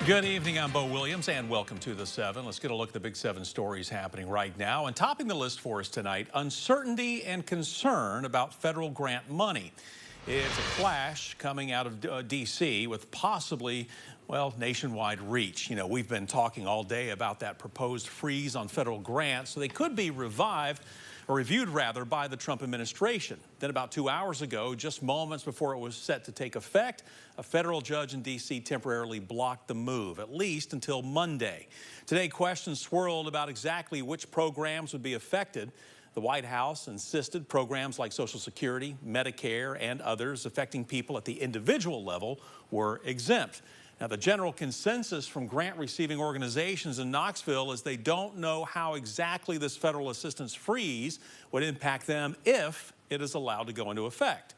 Good evening, I'm Bo Williams, and welcome to the 7. Let's get a look at the big 7 stories happening right now. And topping the list for us tonight, uncertainty and concern about federal grant money. It's a flash coming out of D.C. with possibly, well, nationwide reach. You know, we've been talking all day about that proposed freeze on federal grants, so they could be reviewed rather, by the Trump administration. Then about 2 hours ago, just moments before it was set to take effect, a federal judge in D.C. temporarily blocked the move, at least until Monday. Today, questions swirled about exactly which programs would be affected. The White House insisted programs like Social Security, Medicare, and others affecting people at the individual level were exempt. Now, the general consensus from grant-receiving organizations in Knoxville is they don't know how exactly this federal assistance freeze would impact them if it is allowed to go into effect.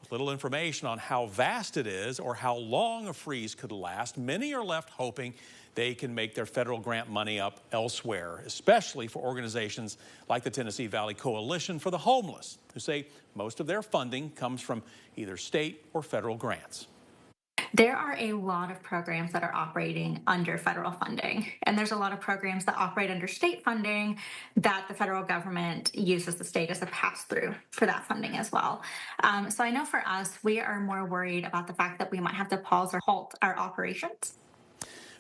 With little information on how vast it is or how long a freeze could last, many are left hoping they can make their federal grant money up elsewhere, especially for organizations like the Tennessee Valley Coalition for the Homeless, who say most of their funding comes from either state or federal grants. There are a lot of programs that are operating under federal funding, and there's a lot of programs that operate under state funding that the federal government uses the state as a pass-through for that funding as well. So I know for us, we are more worried about the fact that we might have to pause or halt our operations.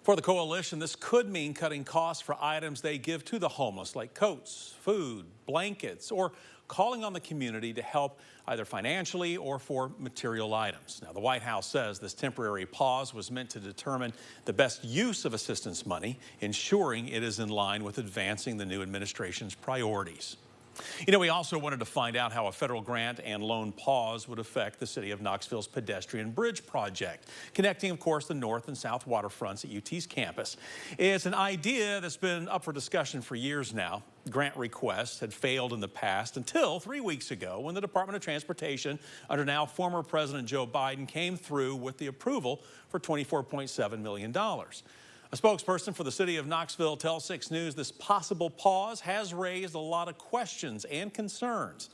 For the coalition, this could mean cutting costs for items they give to the homeless, like coats, food, blankets, or calling on the community to help either financially or for material items. Now, the White House says this temporary pause was meant to determine the best use of assistance money, ensuring it is in line with advancing the new administration's priorities. You know, we also wanted to find out how a federal grant and loan pause would affect the city of Knoxville's pedestrian bridge project, connecting, of course, the north and south waterfronts at UT's campus. It's an idea that's been up for discussion for years now. Grant requests had failed in the past until 3 weeks ago when the Department of Transportation, under now former President Joe Biden, came through with the approval for $24.7 million. A spokesperson for the city of Knoxville tells 6 News this possible pause has raised a lot of questions and concerns.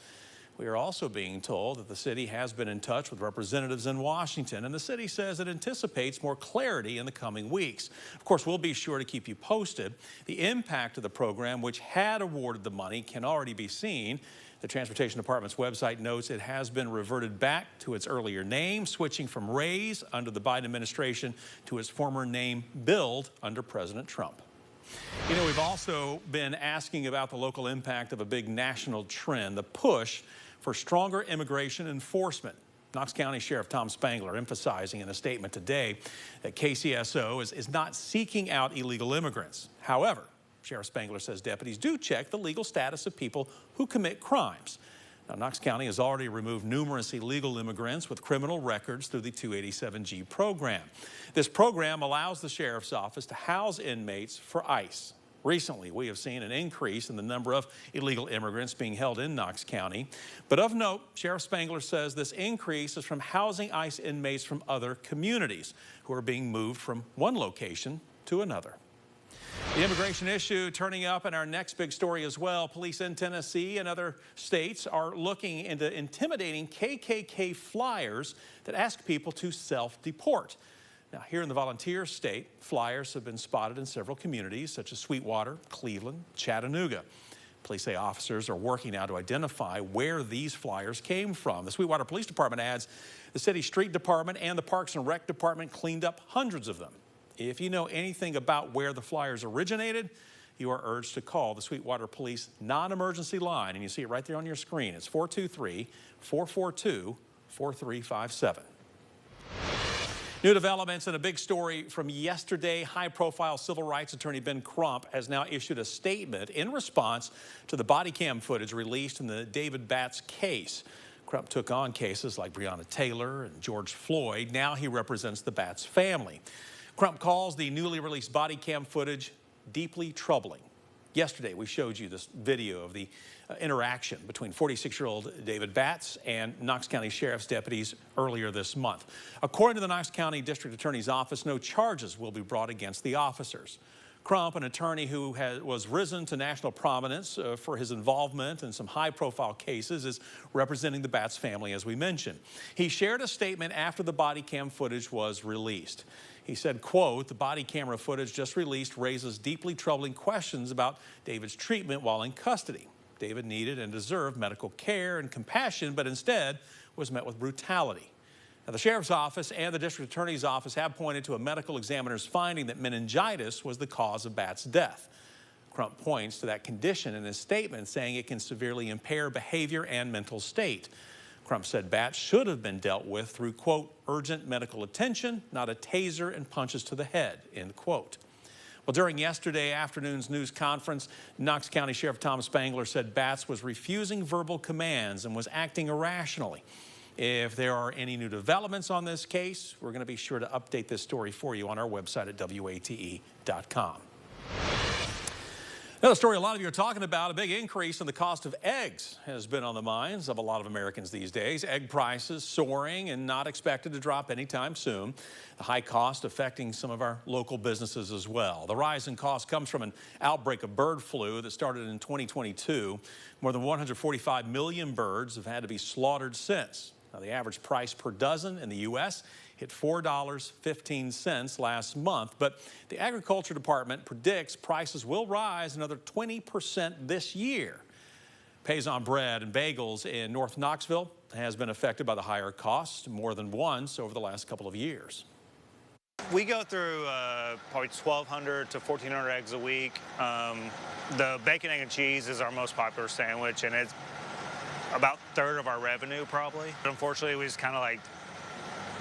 We are also being told that the city has been in touch with representatives in Washington, and the city says it anticipates more clarity in the coming weeks. Of course, we'll be sure to keep you posted. The impact of the program, which had awarded the money, can already be seen. The Transportation Department's website notes it has been reverted back to its earlier name, switching from RAISE under the Biden administration to its former name, BUILD, under President Trump. You know, we've also been asking about the local impact of a big national trend, the push for stronger immigration enforcement. Knox County Sheriff Tom Spangler emphasizing in a statement today that KCSO is not seeking out illegal immigrants. However, Sheriff Spangler says deputies do check the legal status of people who commit crimes. Now, Knox County has already removed numerous illegal immigrants with criminal records through the 287G program. This program allows the sheriff's office to house inmates for ICE. Recently, we have seen an increase in the number of illegal immigrants being held in Knox County. But of note, Sheriff Spangler says this increase is from housing ICE inmates from other communities who are being moved from one location to another. The immigration issue turning up in our next big story as well. Police in Tennessee and other states are looking into intimidating KKK flyers that ask people to self-deport. Now, here in the volunteer state, flyers have been spotted in several communities such as Sweetwater, Cleveland, Chattanooga. Police say officers are working now to identify where these flyers came from. The Sweetwater Police Department adds the city street department and the Parks and Rec department cleaned up hundreds of them. If you know anything about where the flyers originated, you are urged to call the Sweetwater Police non-emergency line, and you see it right there on your screen. It's 423-442-4357. New developments and a big story from yesterday. High-profile civil rights attorney Ben Crump has now issued a statement in response to the body cam footage released in the David Batts case. Crump took on cases like Breonna Taylor and George Floyd. Now he represents the Batts family. Crump calls the newly released body cam footage deeply troubling. Yesterday, we showed you this video of the interaction between 46-year-old David Batts and Knox County Sheriff's deputies earlier this month. According to the Knox County District Attorney's Office, no charges will be brought against the officers. Crump, an attorney who was risen to national prominence for his involvement in some high-profile cases, is representing the Batts family, as we mentioned. He shared a statement after the body cam footage was released. He said, quote, "The body camera footage just released raises deeply troubling questions about David's treatment while in custody. David needed and deserved medical care and compassion, but instead was met with brutality." Now, the sheriff's office and the district attorney's office have pointed to a medical examiner's finding that meningitis was the cause of Bat's death. Crump points to that condition in his statement, saying it can severely impair behavior and mental state. Crump said Bat should have been dealt with through, quote, "urgent medical attention, not a taser and punches to the head," end quote. Well, during yesterday afternoon's news conference, Knox County Sheriff Tom Spangler said Batts was refusing verbal commands and was acting irrationally. If there are any new developments on this case, we're going to be sure to update this story for you on our website at WATE.com. Another story a lot of you are talking about, a big increase in the cost of eggs has been on the minds of a lot of Americans these days. Egg prices soaring and not expected to drop anytime soon. The high cost affecting some of our local businesses as well. The rise in cost comes from an outbreak of bird flu that started in 2022. More than 145 million birds have had to be slaughtered since. Now, the average price per dozen in the U.S. hit $4.15 last month, but the Agriculture Department predicts prices will rise another 20% this year. Payson bread and bagels in North Knoxville has been affected by the higher costs more than once over the last couple of years. We go through probably 1,200 to 1,400 eggs a week. The bacon, egg, and cheese is our most popular sandwich, and it's about a third of our revenue probably. Unfortunately, we just kind of like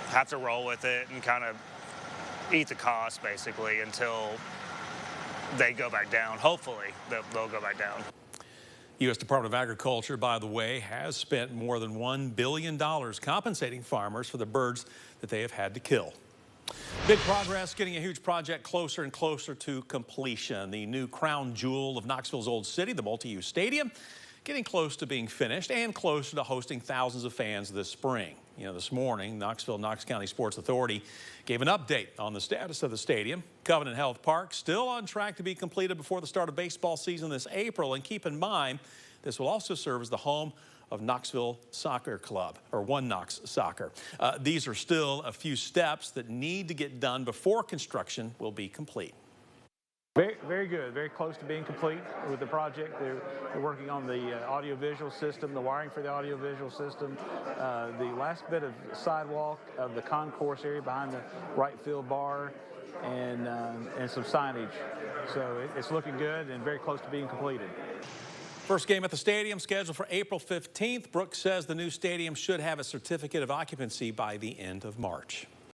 have to roll with it and kind of eat the cost basically until they go back down. Hopefully they'll go back down. U.S. Department of Agriculture, by the way, has spent more than $1 billion compensating farmers for the birds that they have had to kill. Big progress, getting a huge project closer and closer to completion. The new crown jewel of Knoxville's old city, the multi-use stadium, getting close to being finished and closer to hosting thousands of fans this spring. You know, this morning, Knox County Sports Authority gave an update on the status of the stadium. Covenant Health Park still on track to be completed before the start of baseball season this April. And keep in mind, this will also serve as the home of Knoxville Soccer Club, or One Knox Soccer. These are still a few steps that need to get done before construction will be complete. Very good. Very close to being complete with the project. They're working on the audiovisual system, the wiring for the audiovisual system, the last bit of sidewalk of the concourse area behind the right field bar, and some signage. So it's looking good and very close to being completed. First game at the stadium scheduled for April 15th. Brooks says the new stadium should have a certificate of occupancy by the end of March.